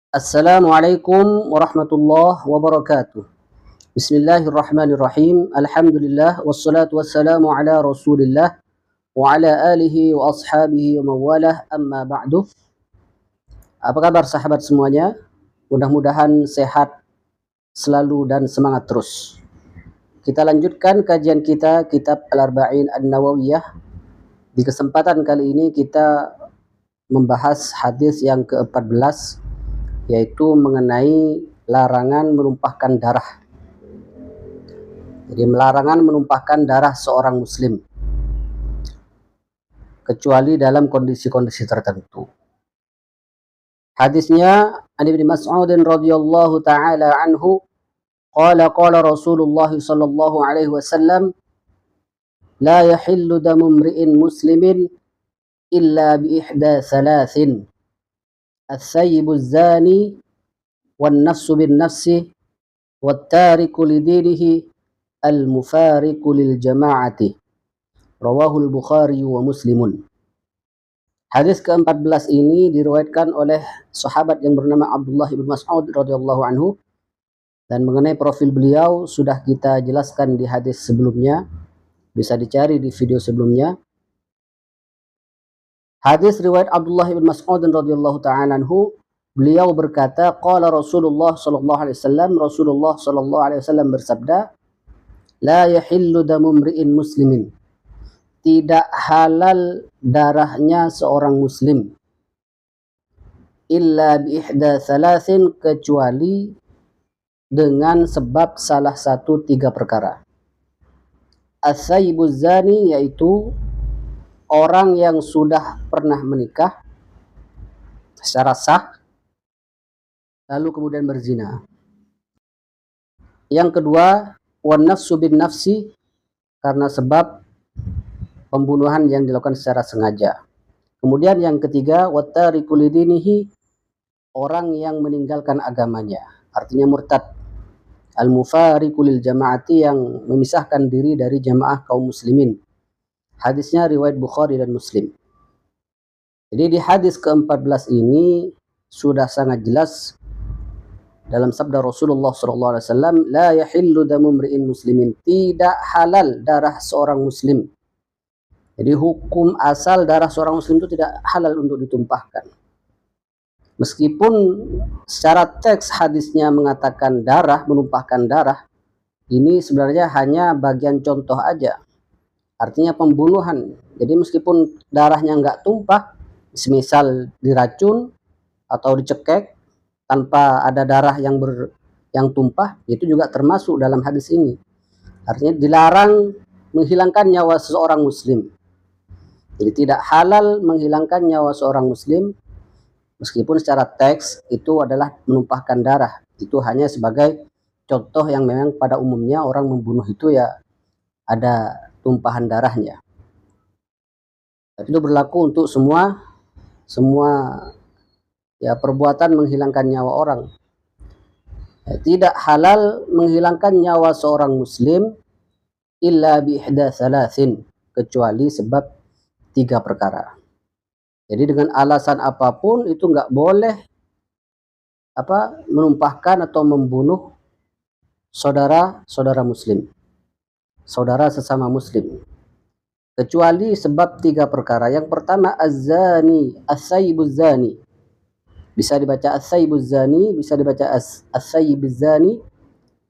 Assalamualaikum warahmatullahi wabarakatuh. Bismillahirrahmanirrahim. Alhamdulillah wassalatu wassalamu ala Rasulillah wa ala alihi wa ashabihi wa mawalah amma ba'du. Apa kabar sahabat semuanya? Mudah-mudahan sehat selalu dan semangat terus. Kita lanjutkan kajian kita kitab Al-Arba'in An-Nawawiyah. Di kesempatan kali ini kita membahas hadis yang ke-14, yaitu mengenai larangan menumpahkan darah. Jadi larangan menumpahkan darah seorang muslim kecuali dalam kondisi-kondisi tertentu. Hadisnya an Ibnu Mas'ud radhiyallahu taala anhu qala Rasulullah sallallahu alaihi wasallam la yahillu damu imri'in muslimin illa bi ihda thalathin as-sayyibu az-zani wan nafsu bin nafsi wat tariku lidinihi al-mufariqu lil jama'ati. Rawahul Bukhari wa Muslimun. Hadis ke-14 ini diriwayatkan oleh sahabat yang bernama Abdullah bin Mas'ud radhiyallahu anhu, dan mengenai profil beliau sudah kita jelaskan di hadis sebelumnya, bisa dicari di video sebelumnya. Hadis riwayat Abdullah bin Mas'ud radhiyallahu ta'ala anhu, beliau berkata, qala Rasulullah sallallahu alaihi wasallam, Rasulullah sallallahu alaihi wasallam bersabda, la yahillu damu imri'in muslimin, tidak halal darahnya seorang muslim, illa bi ihda thalathin, kecuali dengan sebab salah satu tiga perkara. As-sayyibuz zani, yaitu orang yang sudah pernah menikah secara sah lalu kemudian berzina. Yang kedua, wan nafsu bin nafsi, karena sebab pembunuhan yang dilakukan secara sengaja. Kemudian yang ketiga, wattariku lidinihi, orang yang meninggalkan agamanya, artinya murtad. Al-mufariqu lil jama'ati, yang memisahkan diri dari jamaah kaum muslimin. Hadisnya riwayat Bukhari dan Muslim. Jadi di hadis ke-14 ini sudah sangat jelas dalam sabda Rasulullah SAW, la yahillu damu imri'in muslimin, tidak halal darah seorang muslim. Jadi hukum asal darah seorang muslim itu tidak halal untuk ditumpahkan. Meskipun secara teks hadisnya mengatakan darah, menumpahkan darah, ini sebenarnya hanya bagian contoh aja. Artinya pembunuhan. Jadi meskipun darahnya nggak tumpah, semisal diracun atau dicekek tanpa ada darah yang tumpah, itu juga termasuk dalam hadis ini. Artinya dilarang menghilangkan nyawa seseorang muslim. Jadi tidak halal menghilangkan nyawa seorang muslim, meskipun secara teks itu adalah menumpahkan darah. Itu hanya sebagai contoh yang memang pada umumnya orang membunuh itu ya ada tumpahan darahnya. Itu berlaku untuk semua ya perbuatan menghilangkan nyawa orang. Tidak halal menghilangkan nyawa seorang muslim illa bi ihda thalathin, kecuali sebab tiga perkara. Jadi dengan alasan apapun itu nggak boleh menumpahkan atau membunuh saudara muslim, saudara sesama muslim, kecuali sebab tiga perkara. Yang pertama, az-zani, as-sayyibuz zani. Bisa dibaca as-sayyibuz zani, bisa dibaca as-sayyibuz zani,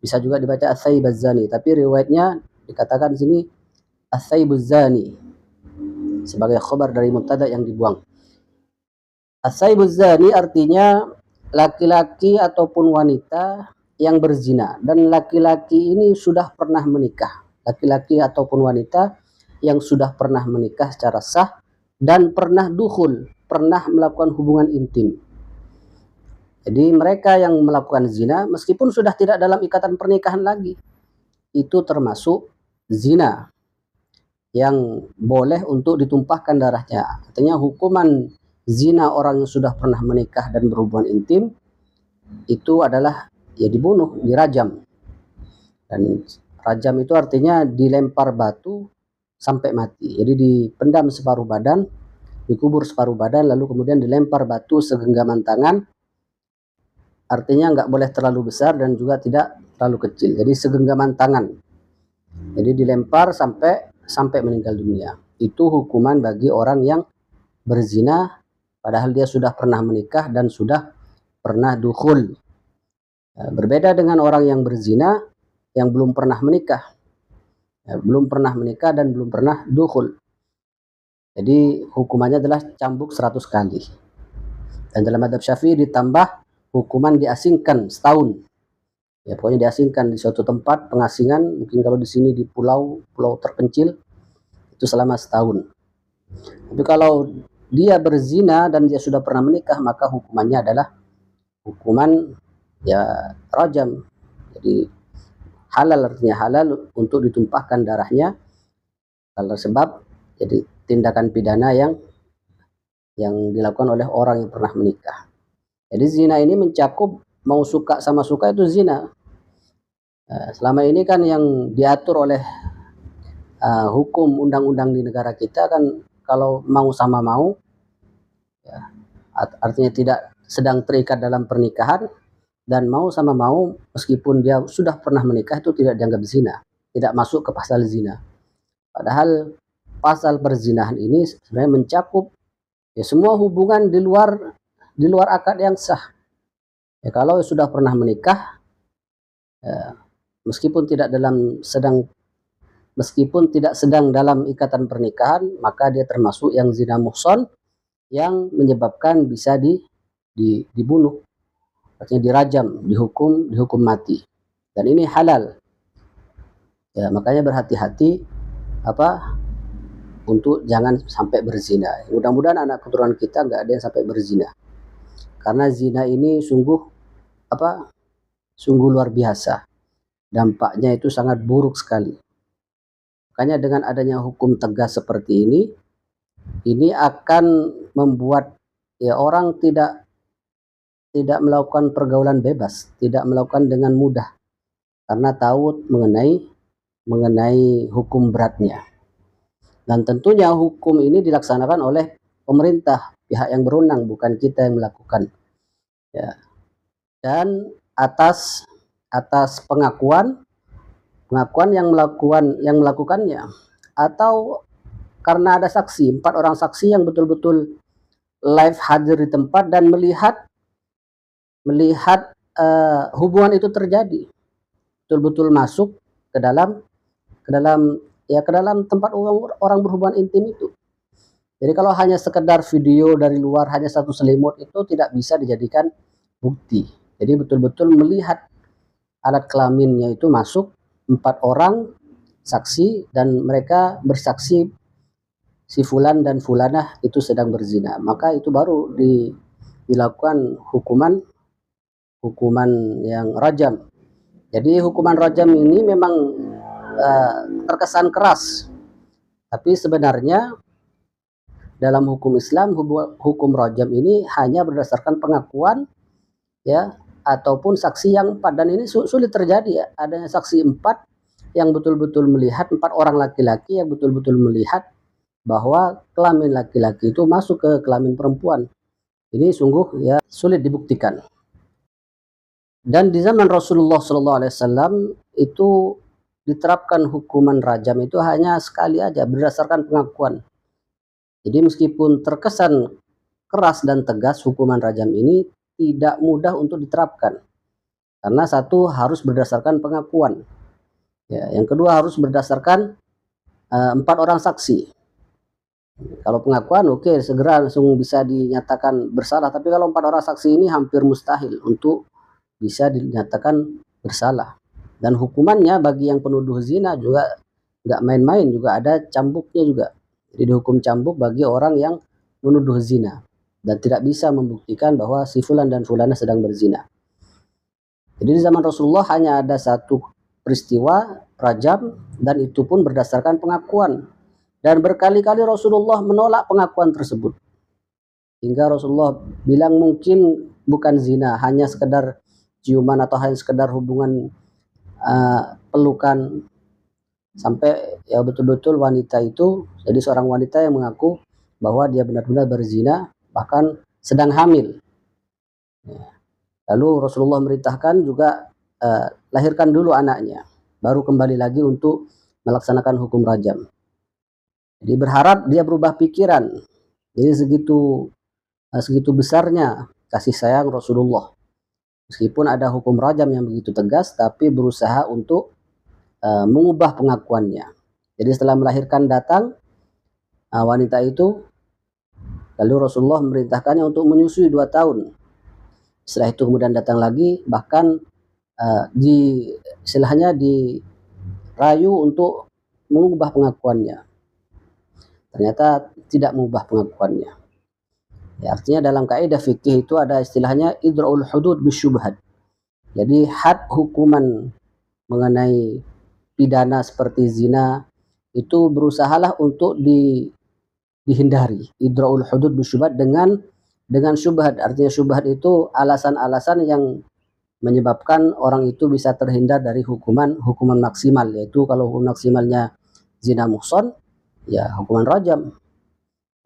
bisa juga dibaca as-sayyibuz zani, tapi riwayatnya dikatakan di sini as-sayyibuz zani sebagai khabar dari mubtada yang dibuang. As-sayyibuz zani artinya laki-laki ataupun wanita yang berzina, dan laki-laki ini sudah pernah menikah. Laki-laki ataupun wanita yang sudah pernah menikah secara sah dan pernah dukhul, pernah melakukan hubungan intim. Jadi mereka yang melakukan zina meskipun sudah tidak dalam ikatan pernikahan lagi, itu termasuk zina yang boleh untuk ditumpahkan darahnya. Artinya hukuman zina orang yang sudah pernah menikah dan berhubungan intim itu adalah ya dibunuh, dirajam. Dan rajam itu artinya dilempar batu sampai mati. Jadi dipendam separuh badan, dikubur separuh badan, lalu kemudian dilempar batu segenggaman tangan artinya nggak boleh terlalu besar dan juga tidak terlalu kecil. Jadi segenggaman tangan. Jadi dilempar sampai meninggal dunia. Itu hukuman bagi orang yang berzina padahal dia sudah pernah menikah dan sudah pernah dukhul. Berbeda dengan orang yang berzina yang belum pernah menikah. Belum pernah menikah dan belum pernah dukhul. Jadi hukumannya adalah cambuk 100 kali. Dan dalam madhab Syafi'i ditambah hukuman diasingkan setahun. Ya, pokoknya diasingkan di suatu tempat pengasingan, mungkin kalau di sini di pulau terpencil itu selama setahun. Tapi kalau dia berzina dan dia sudah pernah menikah, maka hukumannya adalah hukuman ya rajam. Jadi halal, artinya halal untuk ditumpahkan darahnya kalau sebab jadi tindakan pidana yang dilakukan oleh orang yang pernah menikah. Jadi zina ini mencakup mau suka sama suka itu zina. Selama ini kan yang diatur oleh hukum undang-undang di negara kita kan kalau mau sama mau, ya, artinya tidak sedang terikat dalam pernikahan, dan mau sama mau meskipun dia sudah pernah menikah itu tidak dianggap zina, tidak masuk ke pasal zina. Padahal pasal perzinahan ini sebenarnya mencakup ya semua hubungan di luar akad yang sah. Ya, kalau sudah pernah menikah, meskipun tidak sedang dalam ikatan pernikahan, maka dia termasuk yang zina muhson yang menyebabkan bisa dibunuh, artinya dirajam, dihukum mati. Dan ini halal. Ya, makanya berhati-hati untuk jangan sampai berzina. Mudah-mudahan anak keturunan kita nggak ada yang sampai berzina. Karena zina ini sungguh luar biasa. Dampaknya itu sangat buruk sekali. Makanya dengan adanya hukum tegas seperti ini akan membuat ya orang tidak melakukan pergaulan bebas, tidak melakukan dengan mudah karena tahu mengenai hukum beratnya. Dan tentunya hukum ini dilaksanakan oleh pemerintah, pihak yang berwenang, bukan kita yang melakukan. Ya. Dan atas pengakuan yang melakukannya, atau karena ada saksi, 4 orang saksi yang betul-betul live hadir di tempat dan melihat hubungan itu terjadi, betul-betul masuk ke dalam tempat orang berhubungan intim itu. Jadi kalau hanya sekedar video dari luar, hanya satu selimut, itu tidak bisa dijadikan bukti. Jadi betul-betul melihat alat kelaminnya itu masuk, 4 orang saksi, dan mereka bersaksi si fulan dan fulanah itu sedang berzina, maka itu baru dilakukan hukuman yang rajam. Jadi hukuman rajam ini memang terkesan keras, tapi sebenarnya dalam hukum Islam hukum rajam ini hanya berdasarkan pengakuan ya ataupun saksi yang 4, dan ini sulit terjadi ya. Adanya saksi 4 yang betul-betul melihat, 4 orang laki-laki yang betul-betul melihat bahwa kelamin laki-laki itu masuk ke kelamin perempuan. Ini sungguh ya sulit dibuktikan. Dan di zaman Rasulullah SAW itu diterapkan hukuman rajam itu hanya sekali aja berdasarkan pengakuan. Jadi meskipun terkesan keras dan tegas, hukuman rajam ini tidak mudah untuk diterapkan. Karena satu, harus berdasarkan pengakuan. Ya, yang kedua harus berdasarkan 4 orang saksi. Kalau pengakuan oke, segera langsung bisa dinyatakan bersalah. Tapi kalau 4 orang saksi ini hampir mustahil untuk bisa dinyatakan bersalah. Dan hukumannya bagi yang penuduh zina juga nggak main-main, juga ada cambuknya juga. Jadi dihukum cambuk bagi orang yang menuduh zina dan tidak bisa membuktikan bahwa si fulan dan fulana sedang berzina. Jadi di zaman Rasulullah hanya ada satu peristiwa rajam, dan itu pun berdasarkan pengakuan. Dan berkali-kali Rasulullah menolak pengakuan tersebut. Hingga Rasulullah bilang mungkin bukan zina, hanya sekedar ciuman atau hanya sekedar hubungan pelukan. Sampai ya betul-betul wanita itu, jadi seorang wanita yang mengaku bahwa dia benar-benar berzina, bahkan sedang hamil. Ya. Lalu Rasulullah merintahkan juga lahirkan dulu anaknya, baru kembali lagi untuk melaksanakan hukum rajam. Jadi berharap dia berubah pikiran. Jadi segitu besarnya kasih sayang Rasulullah. Meskipun ada hukum rajam yang begitu tegas, tapi berusaha untuk mengubah pengakuannya. Jadi setelah melahirkan datang wanita itu, lalu Rasulullah memerintahkannya untuk menyusui 2 tahun. Setelah itu kemudian datang lagi, bahkan istilahnya dirayu untuk mengubah pengakuannya. Ternyata tidak mengubah pengakuannya. Ya, artinya dalam kaidah fikih itu ada istilahnya idra'ul hudud bisyubhat. Jadi had hukuman mengenai pidana seperti zina itu berusahalah untuk dihindari. Idra'ul hudud bisyubhat dengan syubhat. Artinya syubhat itu alasan-alasan yang menyebabkan orang itu bisa terhindar dari hukuman maksimal, yaitu kalau hukuman maksimalnya zina muhsan, ya hukuman rajam.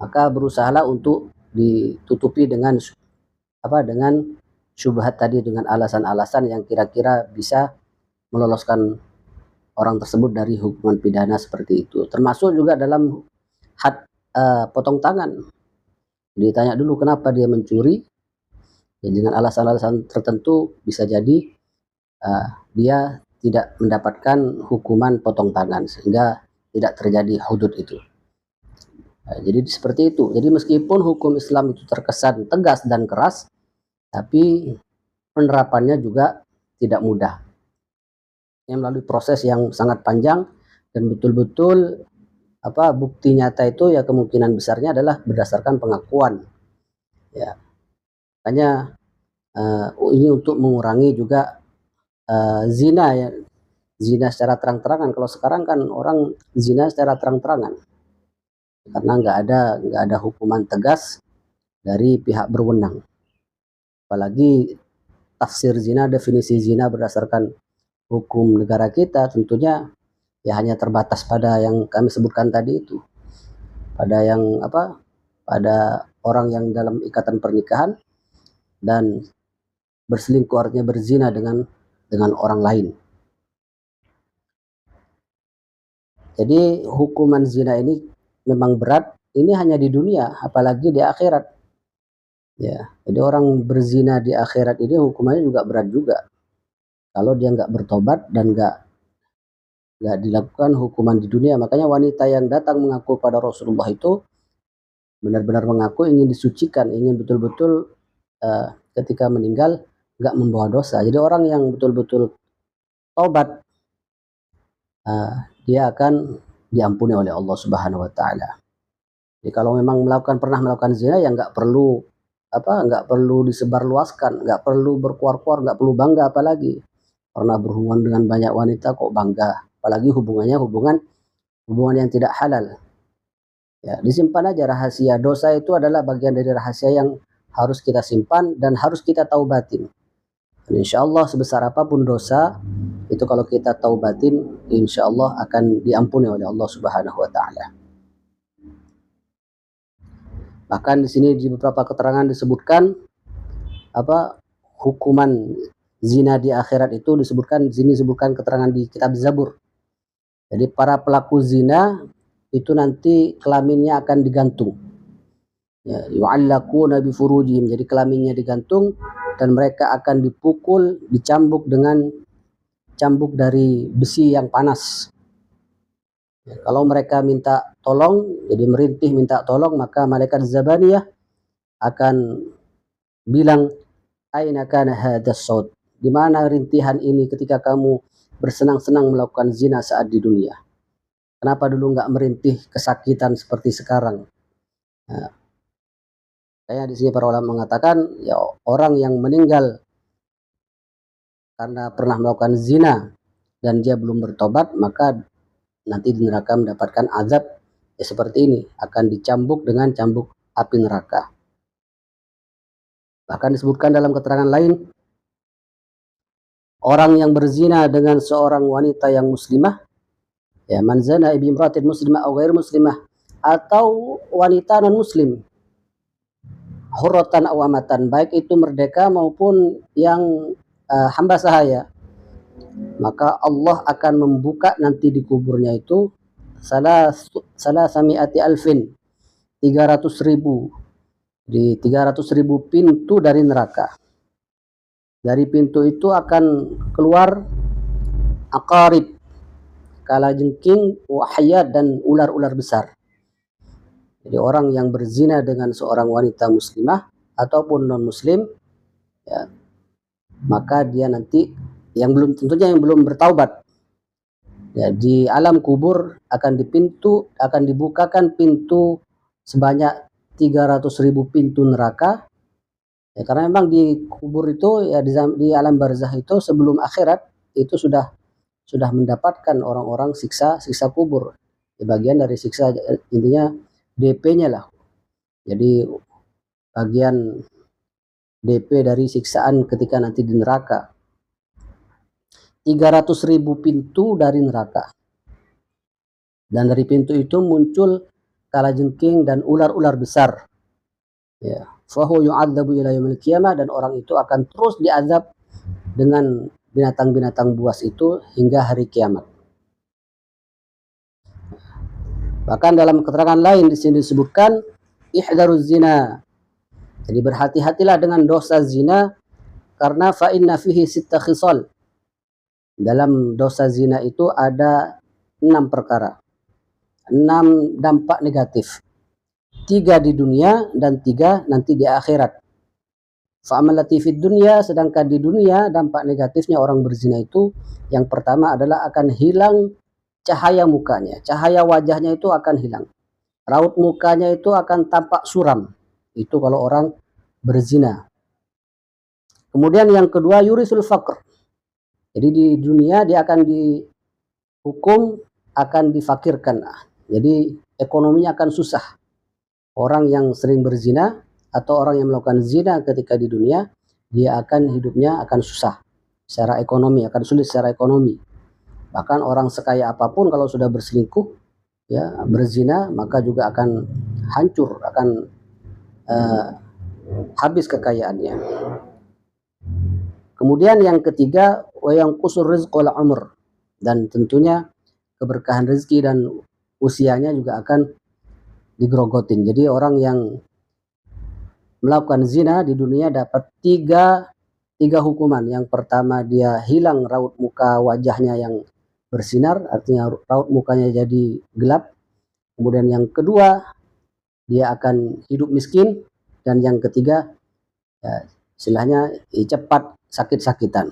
Maka berusahalah untuk ditutupi dengan syubhat tadi, dengan alasan-alasan yang kira-kira bisa meloloskan orang tersebut dari hukuman pidana seperti itu. Termasuk juga dalam had potong tangan. Ditanya dulu kenapa dia mencuri, ya dengan alasan-alasan tertentu bisa jadi dia tidak mendapatkan hukuman potong tangan, sehingga tidak terjadi hudud itu. Jadi seperti itu. Jadi meskipun hukum Islam itu terkesan tegas dan keras, tapi penerapannya juga tidak mudah. Yang melalui proses yang sangat panjang, dan betul-betul bukti nyata itu ya kemungkinan besarnya adalah berdasarkan pengakuan. Ya, makanya ini untuk mengurangi juga zina, ya, zina secara terang-terangan. Kalau sekarang kan orang zina secara terang-terangan, karena nggak ada hukuman tegas dari pihak berwenang. Apalagi tafsir zina, definisi zina berdasarkan hukum negara kita tentunya ya hanya terbatas pada yang kami sebutkan tadi itu, pada pada orang yang dalam ikatan pernikahan dan berselingkuh, artinya berzina dengan orang lain. Jadi hukuman zina ini memang berat, ini hanya di dunia, apalagi di akhirat. Ya, jadi orang berzina di akhirat ini hukumannya juga berat juga. Kalau dia nggak bertobat dan nggak dilakukan hukuman di dunia. Makanya wanita yang datang mengaku pada Rasulullah itu benar-benar mengaku ingin disucikan, ingin betul-betul ketika meninggal nggak membawa dosa. Jadi orang yang betul-betul taubat, dia akan diampuni oleh Allah Subhanahu wa taala. Jadi kalau memang pernah melakukan zina, ya nggak perlu disebarluaskan, nggak perlu berkuar-kuar, nggak perlu bangga. Apalagi pernah berhubungan dengan banyak wanita kok bangga, apalagi hubungannya hubungan yang tidak halal. Ya, disimpan aja rahasia. Dosa itu adalah bagian dari rahasia yang harus kita simpan dan harus kita taubatin. Dan insya Allah sebesar apapun dosa itu, kalau kita taubatin, insya Allah akan diampuni oleh Allah Subhanahu wa taala. Bahkan di sini di beberapa keterangan disebutkan hukuman zina di akhirat itu disebutkan keterangan di kitab Zabur. Jadi para pelaku zina itu nanti kelaminnya akan digantung. Ya, yu'allaquna bi furujihim. Jadi kelaminnya digantung dan mereka akan dipukul, dicambuk dengan cambuk dari besi yang panas. Ya, kalau mereka minta tolong, jadi merintih minta tolong, maka malaikat Zabaniyah akan bilang, aina kana hadas saut? Di mana rintihan ini ketika kamu bersenang-senang melakukan zina saat di dunia? Kenapa dulu nggak merintih kesakitan seperti sekarang? Nah, saya di sini para ulama mengatakan, ya orang yang meninggal karena pernah melakukan zina dan dia belum bertobat, maka nanti di neraka mendapatkan azab ya seperti ini, akan dicambuk dengan cambuk api neraka. Bahkan disebutkan dalam keterangan lain, orang yang berzina dengan seorang wanita yang muslimah, ya man zana bi imra'atin muslimah aw ghair muslimah, atau wanita non muslim, hurratan aw amatan, baik itu merdeka maupun yang hamba sahaya, maka Allah akan membuka nanti di kuburnya itu salasami'ati alfin, 300.000, di 300.000 pintu dari neraka. Dari pintu itu akan keluar aqarib, kalajengking, wahya, dan ular-ular besar. Jadi orang yang berzina dengan seorang wanita muslimah ataupun non muslim, ya, maka dia nanti tentunya yang belum bertaubat, ya, di alam kubur akan dibukakan pintu sebanyak 300.000 pintu neraka, ya, karena memang di kubur itu, ya, di alam barzah itu sebelum akhirat itu sudah mendapatkan orang-orang siksa kubur, ya, bagian dari siksa, intinya DP-nya lah, jadi bagian DP dari siksaan ketika nanti di neraka. 300.000 pintu dari neraka, dan dari pintu itu muncul kalajengking dan ular-ular besar, ya, fahu yu'adzabu ila yaumil qiyamah, dan orang itu akan terus diazab dengan binatang-binatang buas itu hingga hari kiamat. Bahkan dalam keterangan lain di sini disebutkan ihdharuz zina, jadi berhati-hatilah dengan dosa zina, karena fa inna fihi sitta khisal, dalam dosa zina itu ada 6 perkara, 6 dampak negatif, 3 di dunia dan 3 nanti di akhirat. Fa'amalati fid dunya, sedangkan di dunia dampak negatifnya orang berzina itu yang pertama adalah akan hilang cahaya mukanya, cahaya wajahnya itu akan hilang, raut mukanya itu akan tampak suram, itu kalau orang berzina. Kemudian yang kedua yurisul faqr, jadi di dunia dia akan dihukum, akan difakirkan, jadi ekonominya akan susah. Orang yang sering berzina atau orang yang melakukan zina ketika di dunia, dia akan hidupnya akan susah secara ekonomi, akan sulit secara ekonomi. Bahkan orang sekaya apapun kalau sudah berselingkuh, ya, berzina, maka juga akan hancur, akan habis kekayaannya. Kemudian yang ketiga wayang kusur rizqul umr, dan tentunya keberkahan rezeki dan usianya juga akan digrogotin. Jadi orang yang melakukan zina di dunia dapat tiga hukuman. Yang pertama dia hilang raut muka wajahnya yang bersinar, artinya raut mukanya jadi gelap. Kemudian yang kedua dia akan hidup miskin, dan yang ketiga, ya, istilahnya cepat sakit-sakitan.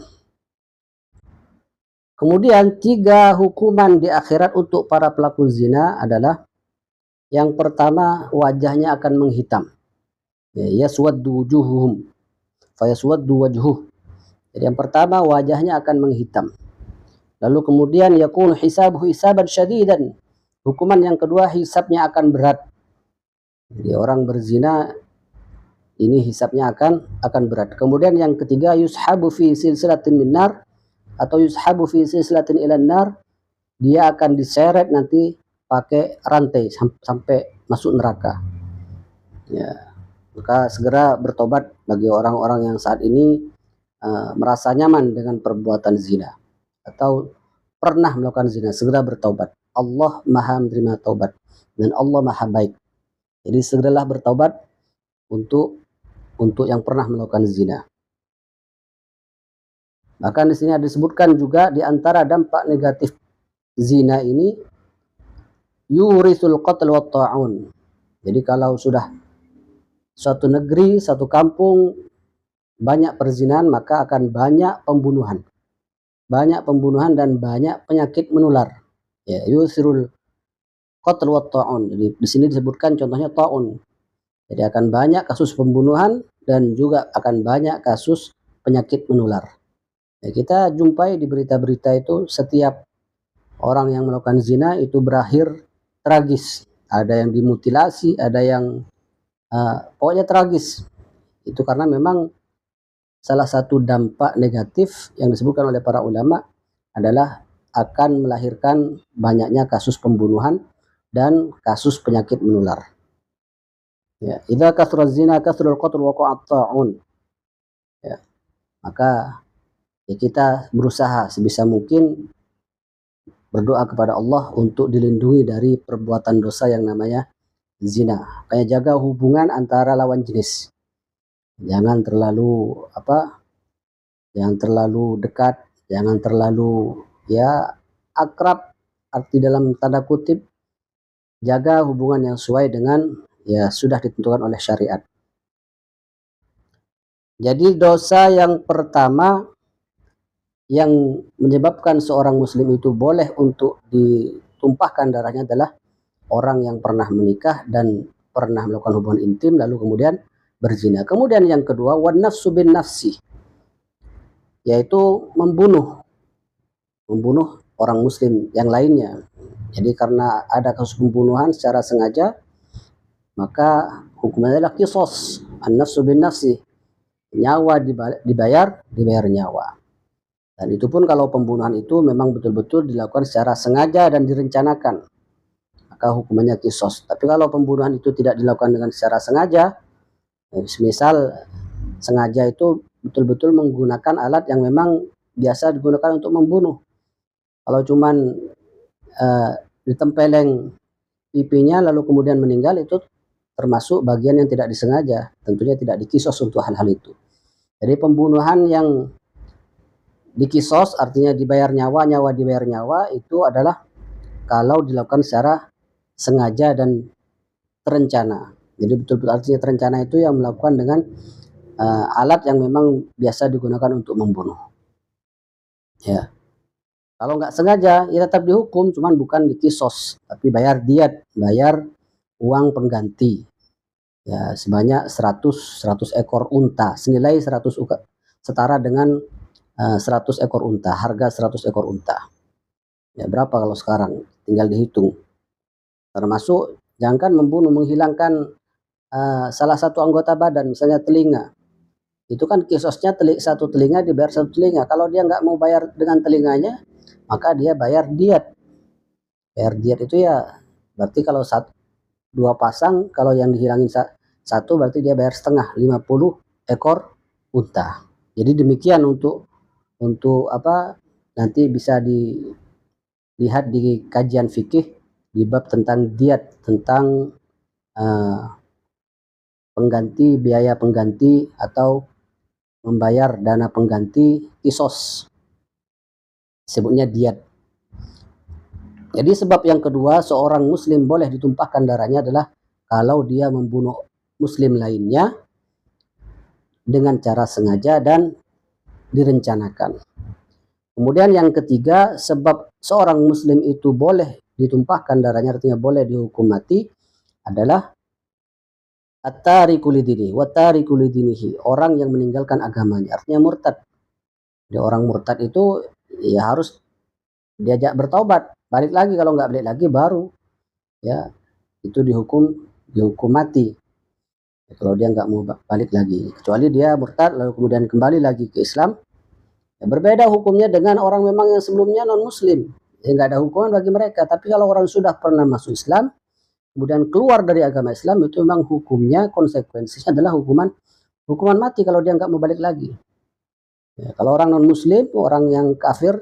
Kemudian 3 hukuman di akhirat untuk para pelaku zina adalah yang pertama wajahnya akan menghitam, ya, yaswaddu wujuhuhum fayaswaddu wajhuh. Jadi yang pertama wajahnya akan menghitam. Lalu kemudian yakunu hisabuhu hisaban syadidan, hukuman yang kedua hisabnya akan berat. Jadi orang berzina ini hisabnya akan berat. Kemudian yang ketiga yushabu fi silsilatin min nar, atau yushabu fi silsilatin ilan nar, dia akan diseret nanti pakai rantai sampai masuk neraka. Ya, maka segera bertobat bagi orang-orang yang saat ini merasa nyaman dengan perbuatan zina atau pernah melakukan zina, segera bertobat. Allah Maha menerima taubat dan Allah Maha baik. Jadi segeralah bertobat untuk yang pernah melakukan zina. Bahkan di sini disebutkan juga di antara dampak negatif zina ini yurisul qatl wa ta'un. Jadi kalau sudah suatu negeri, satu kampung banyak perzinahan, maka akan banyak pembunuhan. Banyak pembunuhan dan banyak penyakit menular. Ya, yusirul qatl wa ta'un. Jadi di sini disebutkan contohnya ta'un. Jadi akan banyak kasus pembunuhan dan juga akan banyak kasus penyakit menular. Ya, kita jumpai di berita-berita itu setiap orang yang melakukan zina itu berakhir tragis. Ada yang dimutilasi, ada yang pokoknya tragis. Itu karena memang salah satu dampak negatif yang disebutkan oleh para ulama adalah akan melahirkan banyaknya kasus pembunuhan dan kasus penyakit menular. Ya, idza kasra zina kasrul qatl wa ta'un. Ya, maka ya kita berusaha sebisa mungkin berdoa kepada Allah untuk dilindungi dari perbuatan dosa yang namanya zina. Kayak jaga hubungan antara lawan jenis. Jangan terlalu jangan terlalu dekat, jangan terlalu ya akrab, arti dalam tanda kutip, jaga hubungan yang sesuai dengan ya sudah ditentukan oleh syariat. Jadi dosa yang pertama yang menyebabkan seorang muslim itu boleh untuk ditumpahkan darahnya adalah orang yang pernah menikah dan pernah melakukan hubungan intim lalu kemudian berzina. Kemudian yang kedua, wan nafsu bin nafsi, yaitu membunuh orang muslim yang lainnya. Jadi karena ada kasus pembunuhan secara sengaja, maka hukumnya adalah qisas, an-nafsu bin nafsi. Nyawa dibayar nyawa. Dan itu pun kalau pembunuhan itu memang betul-betul dilakukan secara sengaja dan direncanakan, maka hukumannya qisas. Tapi kalau pembunuhan itu tidak dilakukan dengan secara sengaja, misal sengaja itu betul-betul menggunakan alat yang memang biasa digunakan untuk membunuh. Kalau cuman ditempeleng pipinya lalu kemudian meninggal, itu termasuk bagian yang tidak disengaja, tentunya tidak dikisos untuk hal-hal itu. Jadi pembunuhan yang dikisos artinya dibayar nyawa dibayar nyawa, itu adalah kalau dilakukan secara sengaja dan terencana. Jadi betul-betul artinya terencana itu yang melakukan dengan alat yang memang biasa digunakan untuk membunuh. Ya, kalau nggak sengaja ya tetap dihukum, cuman bukan dikisos, tapi bayar diat, bayar uang pengganti. Ya, sebanyak 100 ekor unta, senilai 100 setara dengan 100 ekor unta, harga 100 ekor unta. Ya, berapa kalau sekarang? Tinggal dihitung. Termasuk jangan membunuh, menghilangkan salah satu anggota badan, misalnya telinga. Itu kan kisosnya satu telinga dibayar satu telinga. Kalau dia nggak mau bayar dengan telinganya, maka dia bayar diat. Bayar diat itu ya berarti kalau dua pasang, kalau yang dihilangin satu berarti dia bayar setengah, 50 ekor unta. Jadi demikian untuk nanti bisa dilihat di kajian fikih di bab tentang diat, tentang biaya pengganti atau membayar dana pengganti kisos, sebutnya diat. Jadi sebab yang kedua seorang muslim boleh ditumpahkan darahnya adalah kalau dia membunuh muslim lainnya dengan cara sengaja dan direncanakan. Kemudian yang ketiga, sebab seorang muslim itu boleh ditumpahkan darahnya, artinya boleh dihukum mati, adalah at-tariku lidinihi wa tariku lidinihi, orang yang meninggalkan agamanya, artinya murtad. Jadi orang murtad itu ya harus diajak bertaubat, balik lagi, kalau nggak balik lagi baru ya itu dihukum mati. Ya, kalau dia nggak mau balik lagi, kecuali dia murtad lalu kemudian kembali lagi ke Islam, ya berbeda hukumnya dengan orang memang yang sebelumnya non muslim, ya nggak ada hukuman bagi mereka. Tapi kalau orang sudah pernah masuk Islam kemudian keluar dari agama Islam, itu memang hukumnya, konsekuensinya adalah hukuman mati kalau dia nggak mau balik lagi. Ya, kalau orang non muslim, orang yang kafir,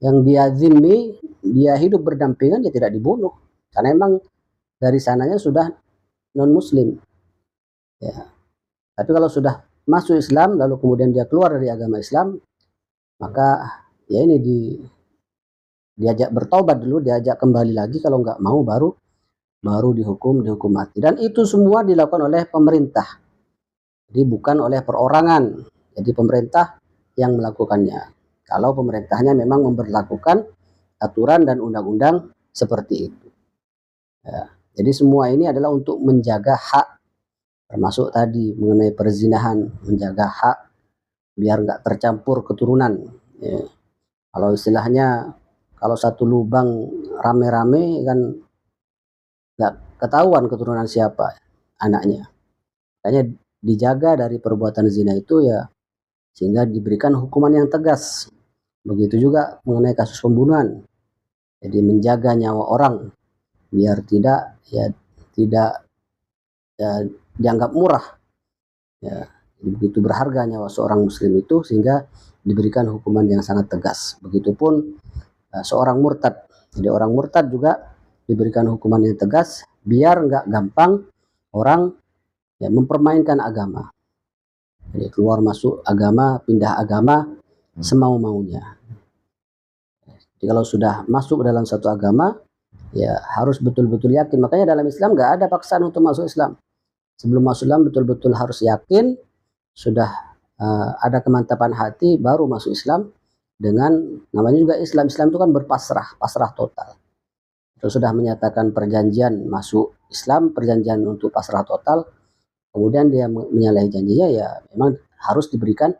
yang dia zimmi, dia hidup berdampingan, dia tidak dibunuh karena memang dari sananya sudah non muslim. Ya. Tapi kalau sudah masuk Islam lalu kemudian dia keluar dari agama Islam, maka ya ini diajak bertobat dulu, diajak kembali lagi, kalau nggak mau baru dihukum mati. Dan itu semua dilakukan oleh pemerintah, jadi bukan oleh perorangan. Jadi pemerintah yang melakukannya, kalau pemerintahnya memang memberlakukan aturan dan undang-undang seperti itu. Ya, jadi semua ini adalah untuk menjaga hak, termasuk tadi mengenai perzinahan, menjaga hak biar nggak tercampur keturunan. Ya. Kalau istilahnya, kalau satu lubang rame-rame kan nggak ketahuan keturunan siapa anaknya. Makanya dijaga dari perbuatan zina itu ya, sehingga diberikan hukuman yang tegas. Begitu juga mengenai kasus pembunuhan. Jadi menjaga nyawa orang biar tidak dianggap murah. Ya, begitu berharga nyawa seorang muslim itu sehingga diberikan hukuman yang sangat tegas. Begitupun seorang murtad. Jadi orang murtad juga diberikan hukuman yang tegas biar nggak gampang orang ya mempermainkan agama. Jadi keluar masuk agama, pindah agama semau-maunya. Jadi kalau sudah masuk dalam satu agama, ya harus betul-betul yakin. Makanya dalam Islam nggak ada paksaan untuk masuk Islam. Sebelum masuk Islam betul-betul harus yakin, sudah ada kemantapan hati, baru masuk Islam dengan namanya juga Islam. Islam itu kan berpasrah, pasrah total. Terus sudah menyatakan perjanjian masuk Islam, perjanjian untuk pasrah total, kemudian dia menyalahi janjinya, ya memang harus diberikan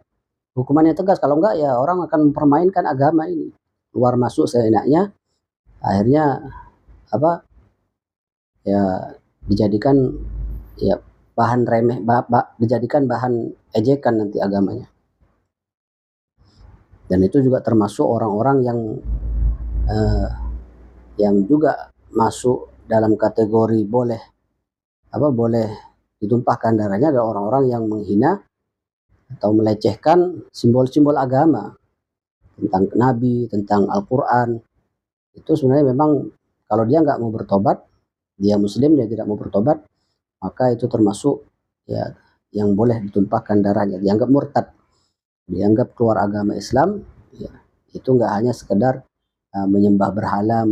hukuman yang tegas. Kalau enggak ya orang akan mempermainkan agama ini, keluar masuk seenaknya, akhirnya apa ya dijadikan ya bahan remeh, dijadikan bahan ejekan nanti agamanya. Dan itu juga termasuk orang-orang yang juga masuk dalam kategori boleh ditumpahkan darahnya adalah orang-orang yang menghina atau melecehkan simbol-simbol agama, tentang Nabi, tentang Al-Quran. Itu sebenarnya memang kalau dia nggak mau bertobat, dia muslim, dia tidak mau bertobat, maka itu termasuk ya yang boleh ditumpahkan darahnya, dianggap murtad, dianggap keluar agama Islam. Ya, itu nggak hanya sekedar menyembah berhala,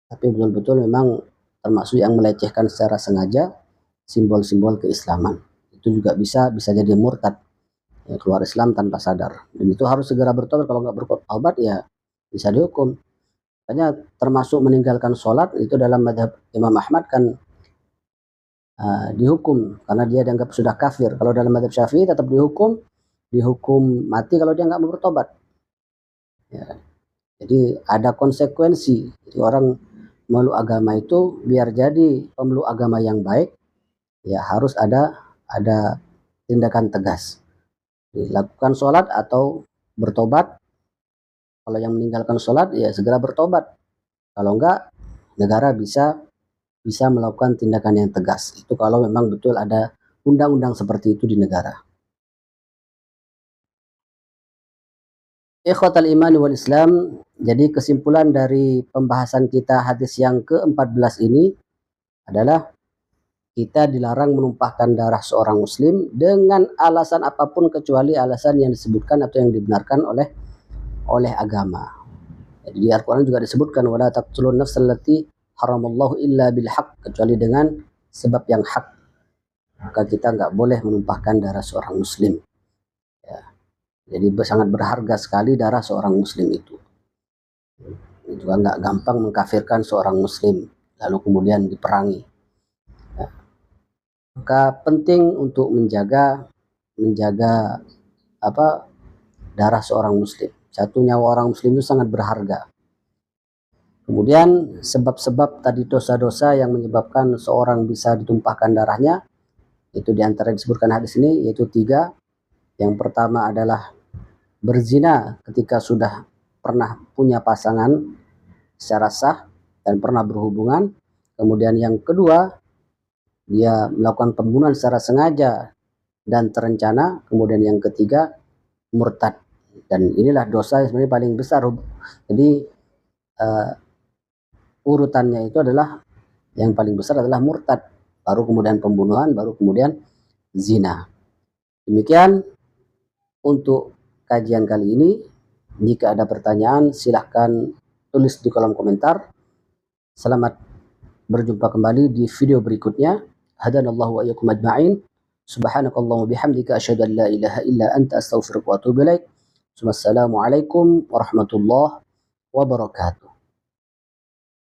tapi betul-betul memang termasuk yang melecehkan secara sengaja simbol-simbol keislaman. Itu juga bisa jadi murtad, ya, keluar Islam tanpa sadar. Dan itu harus segera bertobat. Kalau nggak bertobat ya bisa dihukum. Makanya termasuk meninggalkan sholat itu dalam madhab Imam Ahmad kan dihukum karena dia dianggap sudah kafir. Kalau dalam madhab Syafi'i tetap dihukum mati kalau dia nggak mau bertobat. Ya. Jadi ada konsekuensi. Jadi orang memeluk agama itu biar jadi pemeluk agama yang baik, ya harus ada tindakan tegas. Dilakukan sholat atau bertobat. Kalau yang meninggalkan sholat ya segera bertobat. Kalau enggak, negara bisa melakukan tindakan yang tegas. Itu kalau memang betul ada undang-undang seperti itu di negara. Ikhwatal iman wal Islam. Jadi kesimpulan dari pembahasan kita hadis yang ke-14 ini adalah kita dilarang menumpahkan darah seorang muslim dengan alasan apapun kecuali alasan yang disebutkan atau yang dibenarkan oleh agama. Jadi di Al-Quran juga disebutkan wala taqtulun nafsal lati haramallahu illa bil haq, kecuali dengan sebab yang hak. Maka kita nggak boleh menumpahkan darah seorang muslim. Ya. Jadi sangat berharga sekali darah seorang muslim itu. Juga nggak gampang mengkafirkan seorang muslim lalu kemudian diperangi. Ya. Maka penting untuk menjaga darah seorang muslim. Satu nyawa orang muslim itu sangat berharga. Kemudian sebab-sebab tadi dosa-dosa yang menyebabkan seorang bisa ditumpahkan darahnya, itu diantara disebutkan hadis ini, yaitu 3. Yang pertama adalah berzina ketika sudah pernah punya pasangan secara sah dan pernah berhubungan. Kemudian yang kedua, dia melakukan pembunuhan secara sengaja dan terencana. Kemudian yang ketiga, murtad. Dan inilah dosa yang sebenarnya paling besar. Jadi urutannya itu adalah yang paling besar adalah murtad, baru kemudian pembunuhan, baru kemudian zina. Demikian untuk kajian kali ini. Jika ada pertanyaan silahkan tulis di kolom komentar. Selamat berjumpa kembali di video berikutnya. Hadanallahu wa iyyakum ajma'in. Subhanakallahumma bihamdika asyhadu an la ilaha illa anta astaghfiruka wa atubu ilaik. Wassalamualaikum warahmatullahi wabarakatuh.